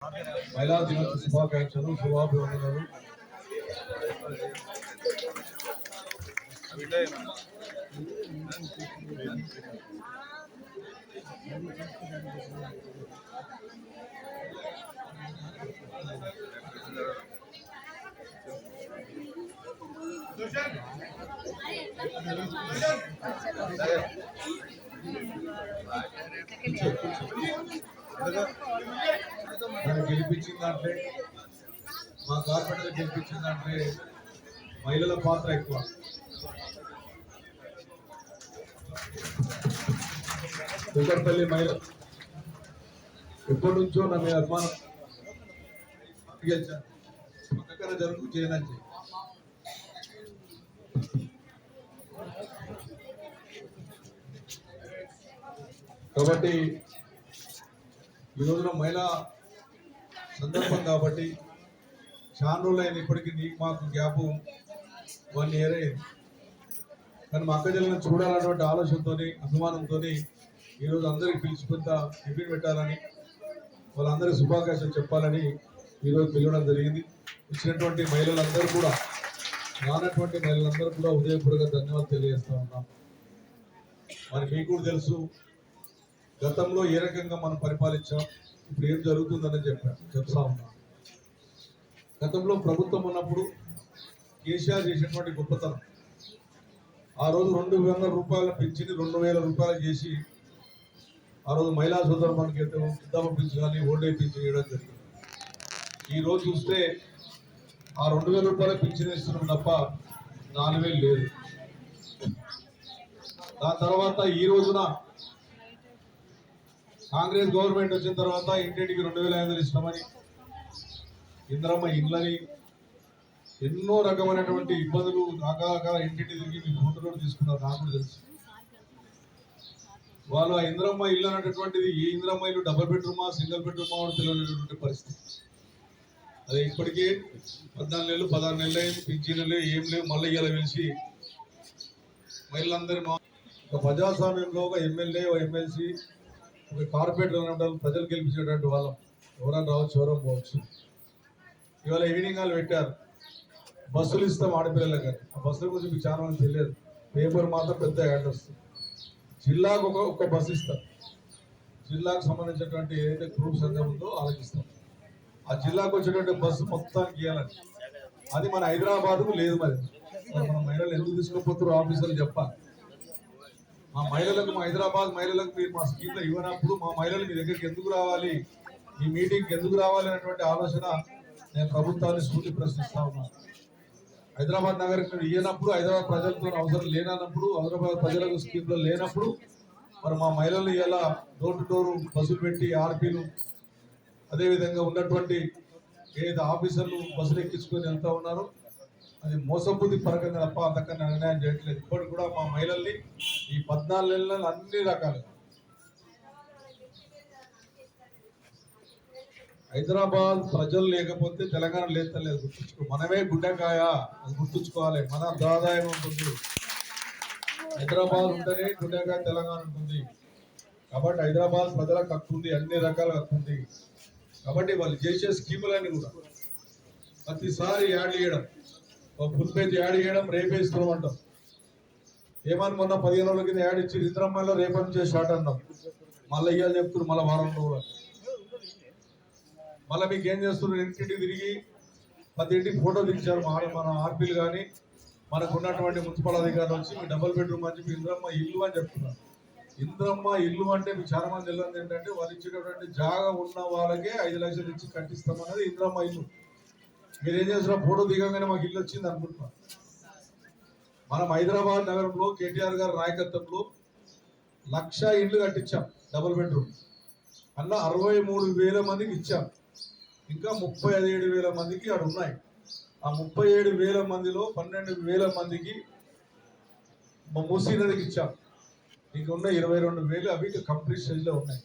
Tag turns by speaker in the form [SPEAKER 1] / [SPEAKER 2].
[SPEAKER 1] మహిళా దినోత్సవ శుభాకాంక్షలు శుభాభివందనలు. నన్ను గెలిపించిందంటే మా కార్పొరేటర్ గెలిపించిందంటే మహిళల పాత్ర ఎక్కువ. కుక్కర్పల్లి మహిళ ఎప్పటి నుంచో నా మీద అభిమానం పక్కన జరుగు చేయనని. కాబట్టి ఈ రోజున మహిళా సందర్భం కాబట్టి చాలా రోజులు అయిన ఇప్పటికీ నీకు మాకు గ్యాప్ 1 year అయింది. కానీ మా అక్క చెల్లెలను చూడాలన్నటువంటి ఆలోచనతో అభిమానంతో ఈరోజు అందరికి పిలిచిపోతా టిఫిన్ పెట్టాలని వాళ్ళందరికీ శుభాకాంక్షలు చెప్పాలని ఈరోజు పిలవడం జరిగింది. ఇచ్చినటువంటి మహిళలందరూ కూడా రానటువంటి మహిళలందరూ కూడా ఉదయపూర్వక ధన్యవాదాలు తెలియజేస్తా ఉన్నాం. మరి మీకు కూడా తెలుసు గతంలో ఏ రకంగా మనం పరిపాలించాం, ఇప్పుడు ఏం జరుగుతుందని చెప్తా ఉన్నాం. గతంలో ప్రభుత్వం ఉన్నప్పుడు కేసీఆర్ చేసినటువంటి గొప్పతనం, ఆ రోజు 200 రూపాయల పెంచిని 2000 రూపాయలు చేసి ఆ రోజు మహిళా సోదరు మనకి వృద్ధాప పింఛన్ కానీ ఓల్డ్ ఏజ్ పింఛన్ చేయడం జరిగింది. ఈ రోజు చూస్తే ఆ 2000 రూపాయల పింఛన్ ఇస్తున్నాం తప్ప 4000 లేదు. దాని తర్వాత ఈ రోజున కాంగ్రెస్ గవర్నమెంట్ వచ్చిన తర్వాత ఇంటింటికి 2500 ఇస్తామని, ఇందిరమ్మ ఇండ్లని, ఎన్నో రకమైనటువంటి ఇబ్బందులు రకరకాల ఇంటింటి తిరిగి మీ ఫోటోలు తీసుకున్నారు. నాకు కూడా తెలుసు. వాళ్ళు ఆ ఇందిరమ్మ ఇల్లు అనేటటువంటిది ఏ ఇందిరమ్మ ఇల్లు డబుల్ బెడ్రూమా సింగిల్ బెడ్రూమా అని తెలియనటువంటి పరిస్థితి. అదే ఇప్పటికే 14 నెలలు 16 నెలలు అయింది, పింఛన్లు ఏం లేవు. మళ్ళీ ఇలా పిలిచి మహిళలందరి ఒక ప్రజాస్వామ్యంలో ఒక ఎమ్మెల్యే ఒక ఎమ్మెల్సీ ఒక కార్పొరేటర్ అనడం ప్రజలు గెలిపించేటువంటి వాళ్ళం. ఎవరైనా రావచ్చు, ఎవరైనా పోవచ్చు. ఇవాళ ఈవినింగ్ వాళ్ళు పెట్టారు బస్సులు ఇస్తాం ఆడపిల్లలకు కానీ. ఆ బస్సుల గురించి మీకు చాలా మంది తెలియదు. పేపర్ మాత్రం పెద్ద యాడ్ వస్తుంది. జిల్లాకు ఒక బస్సు ఇస్తాం. జిల్లాకు సంబంధించినటువంటి ఏదైతే గ్రూప్ సంఘం ఉందో ఆలోచిస్తాం. ఆ జిల్లాకు వచ్చేటువంటి బస్సు మొత్తానికి ఇవ్వాలని. అది మన హైదరాబాద్కు లేదు. మరి మన మహిళలు ఎందుకు తీసుకోపోతారు ఆఫీసర్లు చెప్పాలి. మా మహిళలకు, మా హైదరాబాద్ మహిళలకు మీరు మా స్కీమ్లో ఇవ్వనప్పుడు మా మహిళలు మీ దగ్గరికి ఎందుకు రావాలి, మీ మీటింగ్కి ఎందుకు రావాలి అనేటువంటి ఆలోచన నేను ప్రభుత్వాన్ని స్ఫూర్తి ప్రశ్నిస్తా ఉన్నాను. హైదరాబాద్ నగరికి మేము ఇవ్వనప్పుడు, హైదరాబాద్ ప్రజలతో అవసరం లేనప్పుడు, హైదరాబాద్ ప్రజలకు స్కీమ్లో లేనప్పుడు మరి మా మహిళలు ఇలా డోర్ టు డోర్ బస్సులు పెట్టి ఆర్పీలు అదేవిధంగా ఉన్నటువంటి ఏదైతే ఆఫీసర్లు బస్సులు ఎక్కించుకొని వెళ్తూ ఉన్నారో అది మోసబుద్ధి పరకంగా తప్ప అంతకన్నా నిర్ణయం చేయట్లేదు. ఇప్పటికి కూడా మా మహిళల్ని ఈ 14 నెలలు అన్ని రకాలుగా హైదరాబాద్ ప్రజలు లేకపోతే తెలంగాణ లేదు. గుర్తుంచుకో, మనమే గుడ్డకాయ, అది గుర్తుంచుకోవాలి. మన ఆదాయం ఉంటుంది. హైదరాబాద్ ఉంటేనే గుడ్డకాయ తెలంగాణ ఉంటుంది. కాబట్టి హైదరాబాద్ ప్రజలకు హక్కు ఉంది, అన్ని రకాల హక్కు ఉంది. కాబట్టి వాళ్ళు చేసే స్కీములన్నీ కూడా ప్రతిసారి యాడ్ చేయడం, ఒక ఫుల్ పేజ్ యాడ్ చేయడం, రేపేస్తున్నాం అంటాం. ఏమని మొన్న 15 రోజుల కింద యాడ్ ఇచ్చి ఇంద్రమ్మలో రేపటి నుంచే స్టార్ట్ అన్నాం. మళ్ళీ ఇయ్యాలి చెప్తున్నారు, మళ్ళీ వారంలో కూడా. మళ్ళీ మీకు ఏం చేస్తున్నారు, ఇంటింటికి తిరిగి ప్రతి ఇంటికి ఫోటో దించారు మన ఆర్పీలు కానీ మనకు ఉన్నటువంటి మున్సిపల్ అధికారులు వచ్చి మీ డబుల్ బెడ్రూమ్ అని చెప్పి ఇంద్రమ్మ ఇల్లు అని చెప్తున్నారు. ఇంద్రమ్మ ఇల్లు అంటే మీకు చాలా మంది తెలియదు ఏంటంటే వాళ్ళు ఇచ్చేటటువంటి జాగా ఉన్న వాళ్ళకే 5 లక్షలు ఇచ్చి కట్టిస్తామన్నది ఇంద్రమ్మ ఇల్లు. మీరు ఏం చేస్తున్నారు, ఫోటో దిగంగానే మాకు ఇల్లు వచ్చింది అనుకుంటున్నారు. మనం హైదరాబాద్ నగరంలో కేటీఆర్ గారి నాయకత్వంలో 1,00,000 ఇండ్లు కట్టించాం డబుల్ బెడ్రూమ్. అలా 63,000 మందికి ఇచ్చాం. ఇంకా 37,000 మందికి అక్కడ ఉన్నాయి. ఆ 37,000 మందిలో 12,000 మందికి మూసీ నదికి ఇచ్చాం. ఇంకా ఉన్న 22,000 అవి కంప్లీట్ స్టేజ్లో ఉన్నాయి.